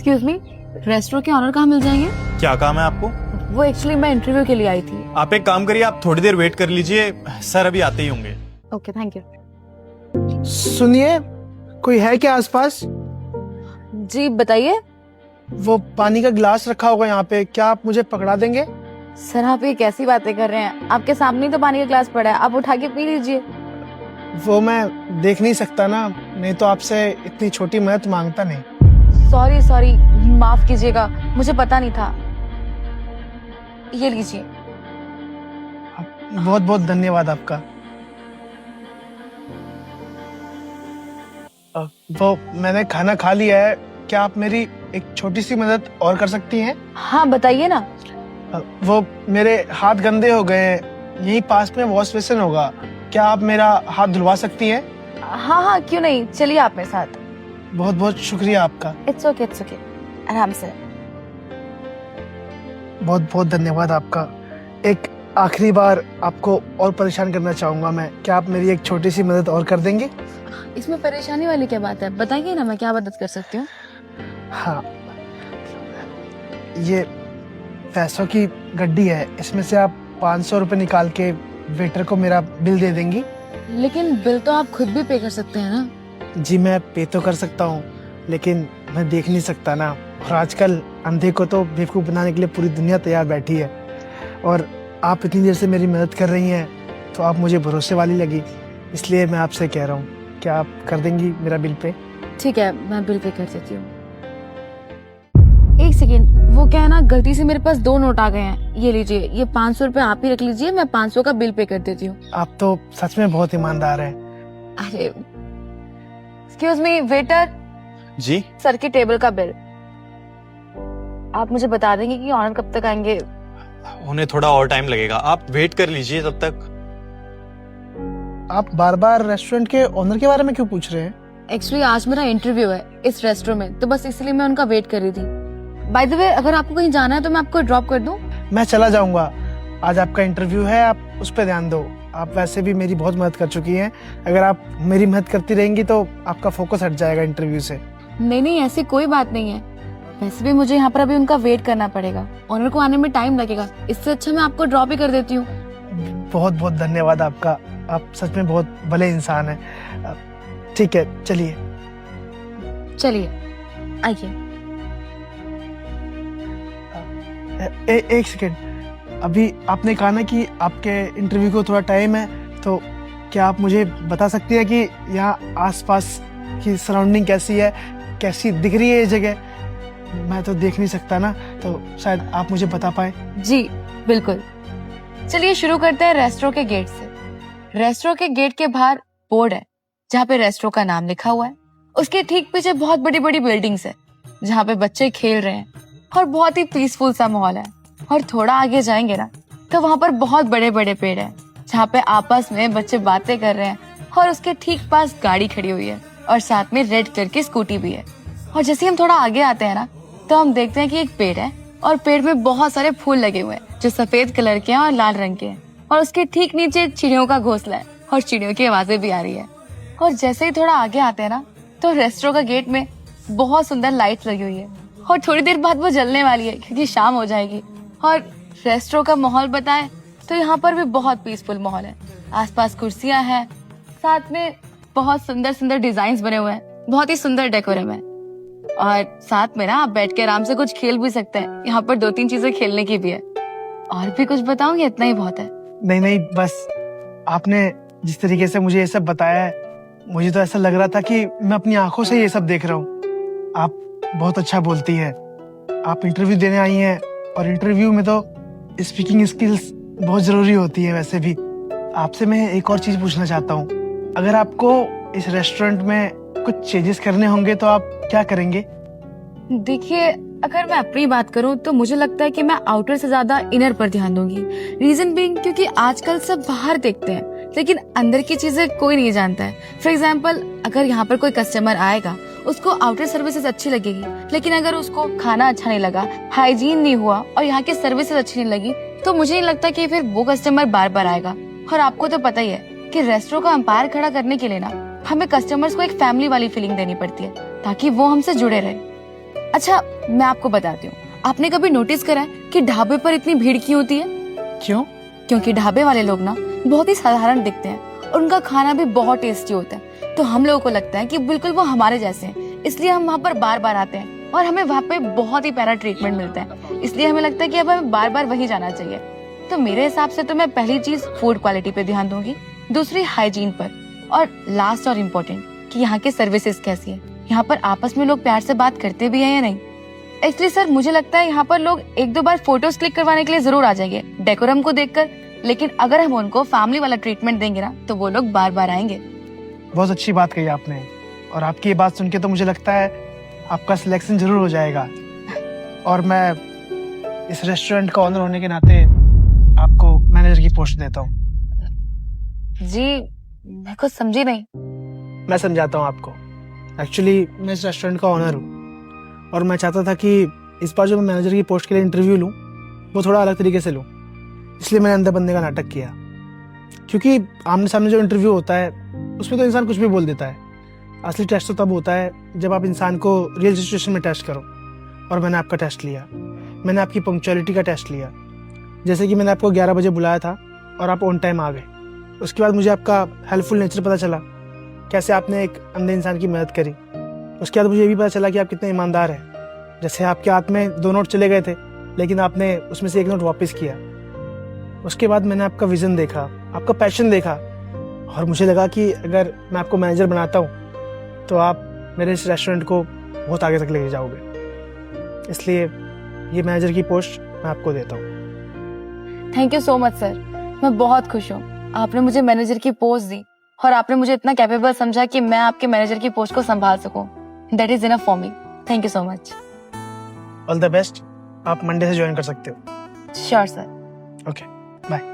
Excuse me, restaurant के honour कहाँ मिल जाएंगे? क्या काम है आपको? वो एक्चुअली मैं इंटरव्यू के लिए आई थी। आप एक काम करिए, आप थोड़ी देर वेट कर लीजिए, सर अभी आते ही होंगे। Okay, thank you. सुनिए, कोई है क्या आसपास? जी बताइए। वो पानी का गिलास रखा होगा यहाँ पे, क्या आप मुझे पकड़ा देंगे? सर आप ये कैसी बातें कर रहे हैं? आपके सामने ही तो पानी का ग्लास पड़ा है, आप उठा के पी लीजिए। वो मैं देख नहीं सकता ना, नहीं तो आपसे इतनी छोटी मदद मांगता नहीं। सॉरी, माफ कीजिएगा, मुझे पता नहीं था। ये लीजिए। बहुत बहुत धन्यवाद आपका। वो मैंने खाना खा लिया है, क्या आप मेरी एक छोटी सी मदद और कर सकती हैं? हाँ बताइए ना। वो मेरे हाथ गंदे हो गए हैं, यहीं पास में वॉश बेसिन होगा, क्या आप मेरा हाथ धुलवा सकती हैं? हाँ क्यों नहीं, चलिए आप मेरे साथ। बहुत बहुत शुक्रिया आपका। इट्स ओके, आराम से। बहुत बहुत धन्यवाद आपका। एक आखिरी बार आपको और परेशान करना चाहूंगा मैं, क्या आप मेरी एक छोटी सी मदद और कर देंगे? इसमें परेशानी वाली क्या बात है, बताइए ना, मैं क्या मदद कर सकती हूँ। हाँ, ये पैसों की गड्डी है, इसमें से आप 500 रुपए निकाल के वेटर को मेरा बिल दे देंगी? लेकिन बिल तो आप खुद भी पे कर सकते हैं ना। जी मैं पे तो कर सकता हूँ, लेकिन मैं देख नहीं सकता ना, और आजकल अंधे को तो बेवकूफ़ बनाने के लिए पूरी दुनिया तैयार बैठी है, और आप इतनी देर से मेरी मदद कर रही हैं तो आप मुझे भरोसे वाली लगी, इसलिए मैं आपसे कह रहा हूँ, क्या आप कर देंगी मेरा बिल पे? ठीक है, मैं बिल पे कर देती हूँ। एक सेकेंड, वो क्या है ना, गलती से मेरे पास 2 नोट आ गए हैं, ये लीजिए, ये 500 रुपए आप ही रख लीजिए, मैं 500 का बिल पे कर देती हूँ। आप तो सच में बहुत ईमानदार हैं। अरे एक्सक्यूज मी वेटर, जी सर की टेबल का बिल। आप मुझे बता देंगे कि ऑनर कब तक आएंगे? उन्हें थोड़ा और टाइम लगेगा, आप वेट कर लीजिए तब तक। आप बार बार रेस्टोरेंट के ओनर के बारे में क्यों पूछ रहे हैं? एक्चुअली आज मेरा इंटरव्यू है इस रेस्टोरेंट में, तो बस इसलिए मैं उनका वेट कर रही थी। बाय द वे, अगर आपको कहीं जाना है तो मैं आपको ड्रॉप कर दूं? मैं चला जाऊंगा, आज आपका इंटरव्यू है, आप उस पर ध्यान दो। आप वैसे भी मेरी बहुत मदद कर चुकी हैं, अगर आप मेरी मदद करती रहेंगी तो आपका फोकस हट जाएगा इंटरव्यू से। नहीं, ऐसी कोई बात नहीं है। वैसे भी मुझे यहाँ पर अभी उनका वेट करना पड़ेगा, ऑनर को आने में टाइम लगेगा, इससे अच्छा मैं आपको ड्रॉप ही कर देती हूँ। बहुत बहुत धन्यवाद आपका, आप सच में बहुत भले इंसान हैं। ठीक है, चलिए आइए। एक सेकेंड, अभी आपने कहा ना कि आपके इंटरव्यू को थोड़ा टाइम है, तो क्या आप मुझे बता सकती हैं कि यहाँ आसपास की सराउंडिंग कैसी है, कैसी दिख रही है ये जगह? मैं तो देख नहीं सकता ना, तो शायद आप मुझे बता पाए। जी बिल्कुल, चलिए शुरू करते हैं रेस्टोरेंट के गेट से। रेस्टोरेंट के गेट के बाहर बोर्ड है जहाँ पे रेस्टोरेंट का नाम लिखा हुआ है, उसके ठीक पीछे बहुत बड़ी बड़ी बिल्डिंग्स है जहाँ पे बच्चे खेल रहे हैं और बहुत ही पीसफुल सा माहौल है। और थोड़ा आगे जाएंगे ना तो वहाँ पर बहुत बड़े बड़े पेड़ हैं जहाँ पे आपस में बच्चे बातें कर रहे हैं, और उसके ठीक पास गाड़ी खड़ी हुई है और साथ में रेड कलर की स्कूटी भी है। और जैसे हम थोड़ा आगे आते हैं ना तो हम देखते हैं कि एक पेड़ है और पेड़ में बहुत सारे फूल लगे हुए हैं जो सफेद कलर के हैं और लाल रंग के हैं, और उसके ठीक नीचे चिड़ियों का घोंसला है और चिड़ियों की आवाजें भी आ रही है। और जैसे ही थोड़ा आगे आते हैं ना तो रेस्टोरेंट का गेट में बहुत सुंदर लाइट लगी हुई है, और थोड़ी देर बाद वो जलने वाली है क्योंकि शाम हो जाएगी। और रेस्टोरेंट का माहौल बताएं तो यहाँ पर भी बहुत पीसफुल माहौल है, आसपास कुर्सियां हैं, साथ में बहुत सुंदर सुंदर डिजाइन बने हुए हैं, बहुत ही सुंदर डेकोरम है, और साथ में ना आप बैठ के आराम से कुछ खेल भी सकते हैं। यहाँ पर 2-3 चीजें खेलने की भी है। और भी कुछ बताऊंगी, इतना ही बहुत है? नहीं, बस आपने जिस तरीके से मुझे ये सब बताया है, मुझे तो ऐसा लग रहा था कि मैं अपनी आंखों से ये सब देख रहा हूँ। आप बहुत अच्छा बोलती हैं, आप इंटरव्यू देने आई हैं, और इंटरव्यू में तो स्पीकिंग स्किल्स बहुत जरूरी होती है। वैसे भी आपसे मैं एक और चीज पूछना चाहता हूँ, अगर आपको इस रेस्टोरेंट में कुछ चेंजेस करने होंगे तो आप क्या करेंगे? देखिए, अगर मैं अपनी बात करूं तो मुझे लगता है कि मैं आउटर से ज्यादा इनर पर ध्यान दूंगी। रीजन बीइंग क्योंकि आजकल सब बाहर देखते हैं लेकिन अंदर की चीजें कोई नहीं जानता है। फॉर एग्जाम्पल, अगर यहाँ पर कोई कस्टमर आएगा, उसको आउटर सर्विसेज अच्छी लगेगी, लेकिन अगर उसको खाना अच्छा नहीं लगा, हाइजीन नहीं हुआ और यहाँ की सर्विसेज अच्छी नहीं लगी, तो मुझे नहीं लगता कि फिर वो कस्टमर बार बार आएगा। और आपको तो पता ही है कि रेस्टोरेंट का एम्पायर खड़ा करने के लिए ना हमें कस्टमर्स को एक फैमिली वाली फीलिंग देनी पड़ती है ताकि वो हमसे जुड़े रहे। अच्छा, मैं आपको बताती हूँ, आपने कभी नोटिस करा है कि ढाबे पर इतनी भीड़ क्यों होती है? क्यों? क्योंकि ढाबे वाले लोग ना बहुत ही साधारण दिखते हैं और उनका खाना भी बहुत टेस्टी होता है, तो हम लोगों को लगता है कि बिल्कुल वो हमारे जैसे हैं, इसलिए हम वहाँ पर बार बार आते हैं और हमें वहाँ पे बहुत ही प्यारा ट्रीटमेंट मिलता है, इसलिए हमें लगता है कि अब हमें बार बार वहीं जाना चाहिए। तो मेरे हिसाब से तो मैं पहली चीज फूड क्वालिटी पे ध्यान दूंगी, दूसरी हाइजीन पर, और लास्ट और इम्पोर्टेंट कि यहाँ की सर्विसेज कैसी है, यहाँ पर आपस में लोग प्यार से बात करते भी हैं या नहीं। एक्चुअली सर, मुझे लगता है यहाँ पर लोग एक दो बार फोटोज क्लिक करवाने के लिए जरूर आ जाएंगे डेकोरम को देखकर, लेकिन अगर हम उनको फैमिली वाला ट्रीटमेंट देंगे ना तो वो लोग बार बार आएंगे। बहुत अच्छी बात कही आपने, और आपकी ये बात सुन के तो मुझे लगता है आपका सिलेक्शन जरूर हो जाएगा, और मैं इस रेस्टोरेंट का ऑनर होने के नाते आपको मैनेजर की पोस्ट देता हूँ। जी, मैं कुछ समझी नहीं। मैं समझाता हूँ आपको। एक्चुअली मैं इस रेस्टोरेंट का ऑनर हूँ और मैं चाहता था कि इस बार जो मैं मैनेजर की पोस्ट के लिए इंटरव्यू लूँ वो थोड़ा अलग तरीके से लूँ, इसलिए मैंने अंदर बंदे का नाटक किया। क्योंकि आमने सामने जो इंटरव्यू होता है उसमें तो इंसान कुछ भी बोल देता है, असली टेस्ट तो तब होता है जब आप इंसान को रियल सिचुएशन में टेस्ट करो, और मैंने आपका टेस्ट लिया। मैंने आपकी पंक्चुअलिटी का टेस्ट लिया। जैसे कि मैंने आपको 11 बजे बुलाया था और आप ऑन टाइम आ गए। उसके बाद मुझे आपका हेल्पफुल नेचर पता चला, कैसे आपने एक अंधे इंसान की मदद करी। उसके बाद मुझे ये भी पता चला कि आप कितने ईमानदार हैं। जैसे आपके हाथ में 2 नोट चले गए थे, लेकिन आपने उसमें से 1 नोट वापस किया। उसके बाद मैंने आपका विजन देखा, आपका पैशन देखा, और मुझे लगा कि अगर मैं आपको मैनेजर बनाता हूँ तो आप मेरे इस रेस्टोरेंट को बहुत आगे तक लेके जाओगे। इसलिए ये मैनेजर की पोस्ट मैं आपको देता हूँ। Thank you so much sir, मैं बहुत खुश हूँ। आपने मुझे मैनेजर की पोस्ट दी और आपने मुझे इतना कैपेबल समझा कि मैं आपके मैनेजर की पोस्ट को संभाल सकूं। That is enough for me. Thank you so much. All the best. आप मंडे से ज्वाइन कर सकते हो। Sure sir. Okay, bye.